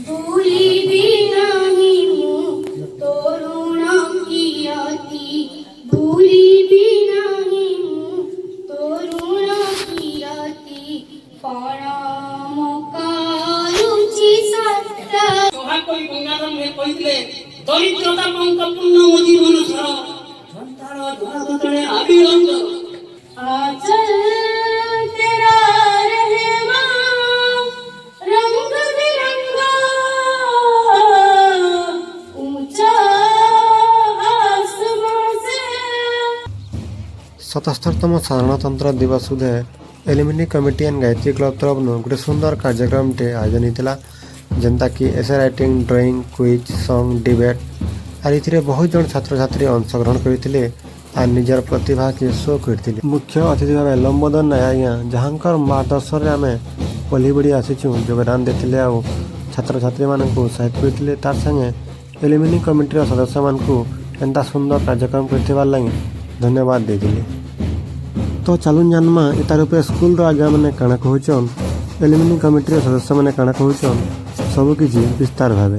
भूलिबि नाही मु तोरण किरति भूलिबि नाही मु तोरण किरति प्रणाम कारुचि सत्ता सोहाग कवि गंगाधर मेहर कहिथिले दरिद्रता पंकपूर्ण मो जीवन सर झंझाड़ धरातले आबिरंग आचल तेरा रहमा रंग बिरंगा ऊंचा आसमां से 77तम साधारणतंत्र दिवस सुधे alumni committee and Gayatri club तरफ गोटे सुंदर कार्यक्रम टे आयोजन होता जेनता कि essay writing drawing quiz song debate आर इथिरे बहुत जन छात्र छात्री अंशग्रहण करते और निजर प्रतिभा के शो करते। मुख्य अतिथि भाव लंबोदर नाय आज्ञा जहाँकर मार्गदर्शन आम पल्ली बड़ी आसीचु योगदान देते और छात्र छात्री मानक उत्साहित करते तार संगे एलिमिनी कमिटीर सदस्य मानक एंता सुंदर कार्यक्रम करथिबार लगी धन्यवाद देते। तो चलून जानमा इतार उपरे स्कूल आज्ञा मैंने काଣା कहूचन एलिमिनी कमिटीर सदस्य मैंने काଣା कहूचन सब किसी विस्तार भावे।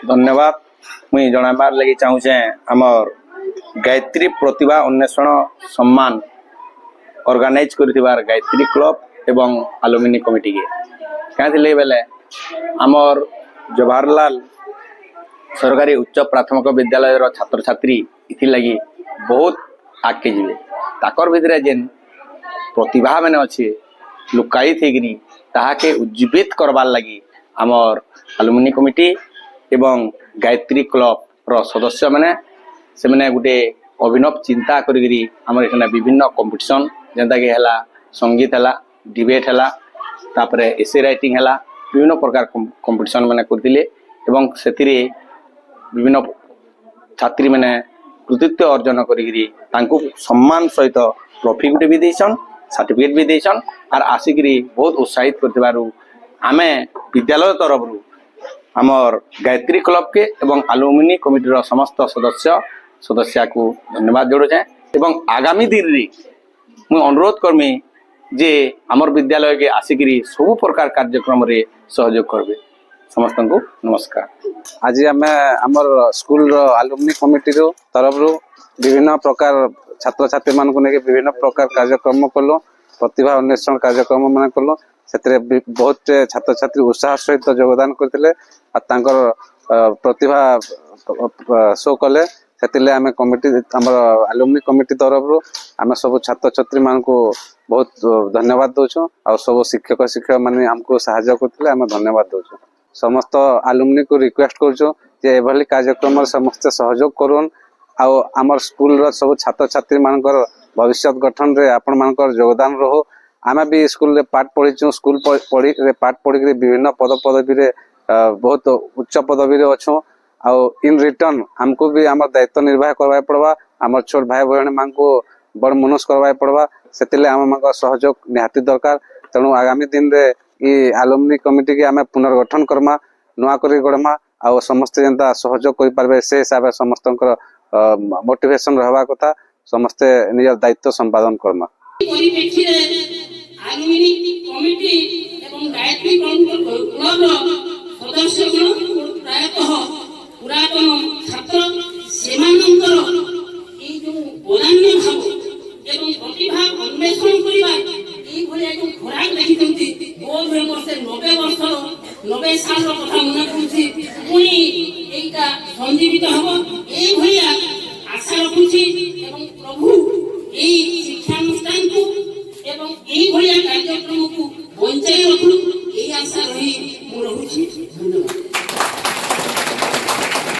धन्यवाद मुई जनाबार लगी चाहूचे आमर गायत्री प्रतिभा अन्वेषण सम्मान ऑर्गेनाइज करथिबार गायत्री क्लब एवं अलुमिनी कमिटी के क्या थिले बेले आमर जवाहरलाल सरकारी उच्च प्राथमिक विद्यालय छात्र छात्री इथि लगी बहुत आगे जीवे ताकर भितरे जेन प्रतिभा मैंने अच्छे लुकाई थी ताके उज्जीवित करवार लगी आमर अलुमिनी कमिटी एवं गायत्री क्लब रो सदस्य मैंने से मैंने गोटे अभिनव चिंता करी आमर एखाने विभिन्न कंपटीशन जेनता कि हैला संगीत हैला डिबेट हैला तापरे एसे राइटिंग हैला विभिन्न प्रकार कंपटीशन मैंने करथिले एवं सेतिरे विभिन्न छात्री मैंने कृतित्व अर्जन करी तांको सम्मान सहित ट्रॉफी गुटे भी देसन सर्टिफिकेट भी देसन और आसिकरी बहुत उत्साहित करथिबारु आमे विद्यालय तरफ आमर गायत्री क्लब के एवं अलुमिनी कमिटीर समस्त सदस्य को धन्यवाद जोड़े एवं आगामी दिन रे मुझे अनुरोध करमी जे आमर विद्यालय के आसिकरी सब प्रकार कार्यक्रम रे सहयोग करबे। समस्त को नमस्कार। आज आम आमर स्कूल अलुमिनी कमिटी तरफ विभिन्न प्रकार छात्र छात्री मान विभिन्न प्रकार कार्यक्रम कलु प्रतिभा अन्वेषण कार्यक्रम मान कलु से बहुत छात्र छात्री उत्साह सहित योगदान करते प्रतिभा शो कले से आम कमिटी आमर अलुमिनी कमिटी तरफ आम सब छात्र छात्री मान को बहुत धन्यवाद दौचु आ सब शिक्षक शिक्षक मैंने आमको साहाय्य करते आम धन्यवाद दौचु। समस्त अलुमिनी को रिक्वेस्ट करूँ कार्यक्रम समस्ते सहयोग करूँ आमर स्कूल सब छात्र छात्री मानकर भविष्य गठन रे आपण मानकर योगदान रहो। आम भी स्कूल पाठ पढ़ीचु स्कूल पाठ पढ़ी विभिन्न पद पदवी रे बहुत उच्च पदवी रे अच्छु आउ इन रिटर्न हमको भी आम दायित्व निर्वाह करवा पड़वा आम छोट भाई बहन मान को बड़ मनुष्य करवा पड़वा से आम मान सहयोग निहाती दरकार। तेणु आगामी दिन रे ये अलुमिनी कमिटी के आम पुनर्गठन करमा नुआ कर गढ़मा आ समस्ते जेनता सहयोग कर पारे से हिसाब से समस्त मोटिवेशन रहवा कथा समस्ते निज दायित्व संपादन करमा। अलुमिनी कमिटी एवं गायत्री क्लब सदस्यगण प्रायतः पुरातन छात्र सेमानंतर ए जो बदान्य भाव एवं प्रतिभा अन्वेषण करिबा ए भलिया जो खुराक देखिथंती बोध में वर्षे 90 साल कथा मन पड़ुछि पुणी एटा संजीवित हबो ए भलिया आशा रखुछि एवं प्रभु ए शिक्षानुष्ठान को एवं यही भलिया कार्यक्रम को बंचाई